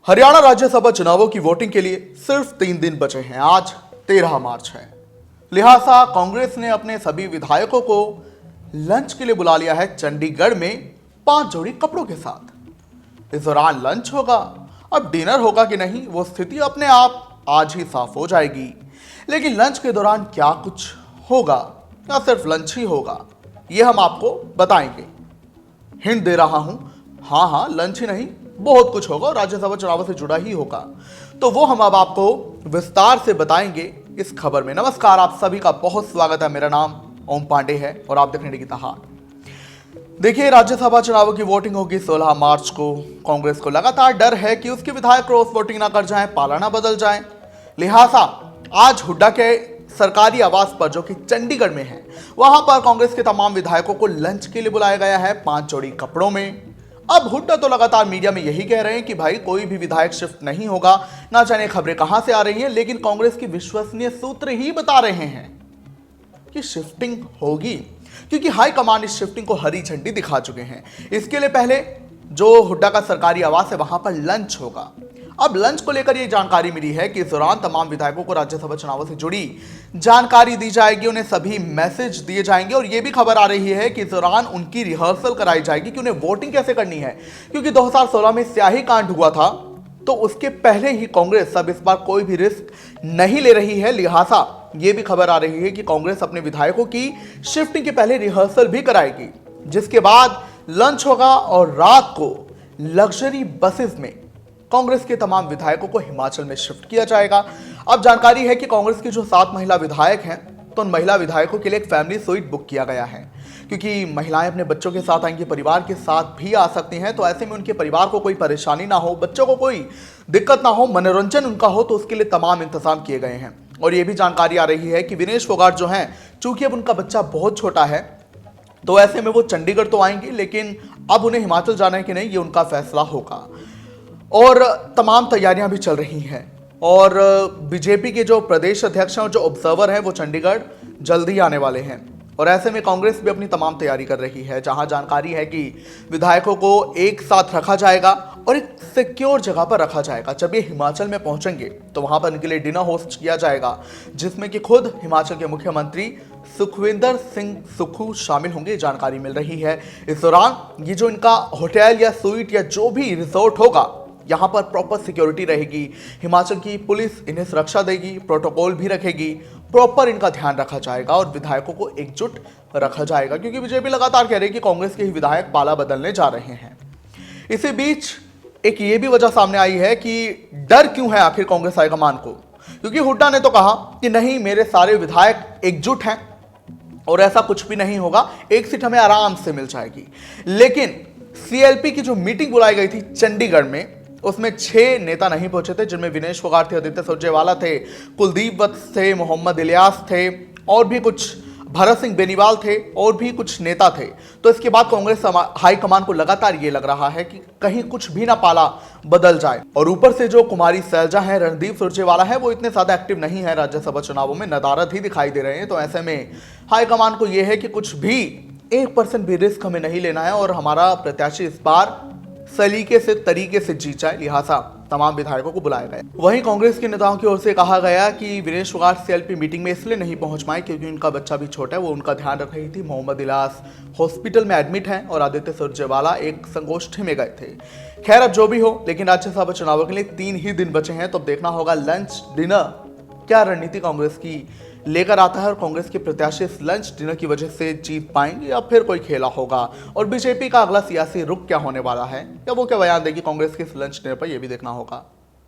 हरियाणा राज्यसभा चुनावों की वोटिंग के लिए सिर्फ 3 दिन बचे हैं। आज 13 मार्च है। लिहाजा कांग्रेस ने अपने सभी विधायकों को लंच के लिए बुला लिया है चंडीगढ़ में 5 जोड़ी कपड़ों के साथ। इस दौरान लंच होगा, अब डिनर होगा कि नहीं वो स्थिति अपने आप आज ही साफ हो जाएगी। लेकिन लंच के दौरान क्या कुछ होगा या सिर्फ लंच ही होगा, ये हम आपको बताएंगे। हिंट दे रहा हूं, हाँ लंच ही नहीं, बहुत कुछ होगा और राज्यसभा चुनाव से जुड़ा ही होगा। तो वो हम अब आपको विस्तार से बताएंगे इस खबर में। नमस्कार, आप सभी का बहुत स्वागत है। मेरा नाम ओम पांडे है और आप देख रहे हैं निकिता हाट। देखिए, राज्यसभा चुनावों की वोटिंग होगी 16 मार्च को। कांग्रेस को लगातार डर है कि उसके विधायक क्रॉस वोटिंग ना कर जाएं, पाला ना बदल जाए। लिहाजा आज हुड्डा के सरकारी आवास पर, जो कि चंडीगढ़ में है, वहां पर कांग्रेस के तमाम विधायकों को लंच के लिए बुलाया गया है 5 जोड़ी कपड़ों में। अब हुड्डा तो लगातार मीडिया में यही कह रहे हैं कि भाई कोई भी विधायक शिफ्ट नहीं होगा। ना जाने खबरें कहां से आ रही हैं, लेकिन कांग्रेस की विश्वसनीय सूत्र ही बता रहे हैं कि शिफ्टिंग होगी, क्योंकि हाईकमान इस शिफ्टिंग को हरी झंडी दिखा चुके हैं। इसके लिए पहले जो हुड्डा का सरकारी आवास है वहां पर लंच होगा। अब लंच को लेकर यह जानकारी मिली है कि इस दौरान तमाम विधायकों को राज्यसभा चुनावों से जुड़ी जानकारी दी जाएगी, उन्हें सभी मैसेज दिए जाएंगे और यह भी खबर आ रही है कि इस दौरान उनकी रिहर्सल कराई जाएगी कि उन्हें वोटिंग कैसे करनी है। क्योंकि 2016 में स्याही कांड हुआ था, तो उसके पहले ही कांग्रेस अब इस बार कोई भी रिस्क नहीं ले रही है। लिहाजा यह भी खबर आ रही है कि कांग्रेस अपने विधायकों की शिफ्टिंग के पहले रिहर्सल भी कराएगी, जिसके बाद लंच होगा और रात को लग्जरी बसेस में कांग्रेस के तमाम विधायकों को हिमाचल में शिफ्ट किया जाएगा। अब जानकारी है कि कांग्रेस की जो 7 महिला विधायक हैं, तो उन महिला विधायकों के लिए एक फैमिली स्वीट बुक किया गया है, क्योंकि महिलाएं अपने बच्चों के साथ आएंगी, परिवार के साथ भी आ सकती हैं। तो ऐसे में उनके परिवार को कोई परेशानी ना हो, बच्चों को कोई दिक्कत ना हो, मनोरंजन उनका हो, तो उसके लिए तमाम इंतजाम किए गए हैं। और ये भी जानकारी आ रही है कि विनेश फोगाट जो हैं, चूंकि अब उनका बच्चा बहुत छोटा है, तो ऐसे में वो चंडीगढ़ तो आएंगे, लेकिन अब उन्हें हिमाचल जाना है कि नहीं, ये उनका फैसला होगा। और तमाम तैयारियां भी चल रही हैं और बीजेपी के जो प्रदेश अध्यक्ष हैं और जो ऑब्जर्वर हैं वो चंडीगढ़ जल्दी आने वाले हैं। और ऐसे में कांग्रेस भी अपनी तमाम तैयारी कर रही है, जहां जानकारी है कि विधायकों को एक साथ रखा जाएगा और एक सिक्योर जगह पर रखा जाएगा। जब ये हिमाचल में पहुंचेंगे तो वहां पर इनके लिए डिनर होस्ट किया जाएगा, जिसमें कि खुद हिमाचल के मुख्यमंत्री सुखविंदर सिंह सुक्खू शामिल होंगे, जानकारी मिल रही है। इस दौरान ये जो इनका होटल या स्वीट या जो भी रिजॉर्ट होगा, यहां पर प्रॉपर सिक्योरिटी रहेगी। हिमाचल की पुलिस इन्हें सुरक्षा देगी, प्रोटोकॉल भी रखेगी, प्रॉपर इनका ध्यान रखा जाएगा और विधायकों को एकजुट रखा जाएगा, क्योंकि बीजेपी लगातार कह रही है कि कांग्रेस के ही विधायक पाला बदलने जा रहे हैं। इसी बीच एक ये भी वजह सामने आई है कि डर क्यों है आखिर कांग्रेस हाईकमान को, क्योंकि हुड्डा ने तो कहा कि नहीं, मेरे सारे विधायक एकजुट हैं और ऐसा कुछ भी नहीं होगा, एक सीट हमें आराम से मिल जाएगी। लेकिन सीएलपी की जो मीटिंग बुलाई गई थी चंडीगढ़ में, उसमें 6 नेता नहीं पहुंचे थे, जिनमें विनेश फोगाट थे, आदित्य सुरजेवाला थे, कुलदीप वत्स थे, मोहम्मद इलियास थे और भी कुछ, भरत सिंह बेनीवाल थे और भी कुछ नेता थे। तो इसके बाद कांग्रेस हाईकमान को लगातार ये लग रहा है कि कहीं कुछ भी ना पाला बदल जाए। और ऊपर से जो कुमारी सैलजा है, रणदीप सुरजेवाला है, वो इतने ज्यादा एक्टिव नहीं है राज्यसभा चुनावों में, नदारद ही दिखाई दे रहे हैं। तो ऐसे में हाईकमान को यह है कि कुछ भी 1% भी रिस्क हमें नहीं लेना है और हमारा प्रत्याशी इस बार सलीके से, तरीके से जीत जाए। लिहाजा तमाम विधायकों को बुलाया गया। वहीं कांग्रेस के नेताओं की ओर से कहा गया कि विनेश फोगाट सीएलपी मीटिंग में इसलिए नहीं पहुंच पाए क्योंकि उनका बच्चा भी छोटा है, वो उनका ध्यान रख रही थी। मोहम्मद इलियास हॉस्पिटल में एडमिट हैं और आदित्य सुरजेवाला एक संगोष्ठी में गए थे। खैर, अब जो भी हो, लेकिन राज्यसभा चुनावों के लिए 3 ही दिन बचे हैं, तो अब देखना होगा लंच डिनर क्या रणनीति कांग्रेस की लेकर आता है और कांग्रेस के प्रत्याशी इस लंच डिनर की वजह से जीत पाएंगे या फिर कोई खेला होगा। और बीजेपी का अगला सियासी रुख क्या होने वाला है या वो क्या बयान देगी कांग्रेस के इस लंच डिनर पर, यह भी देखना होगा।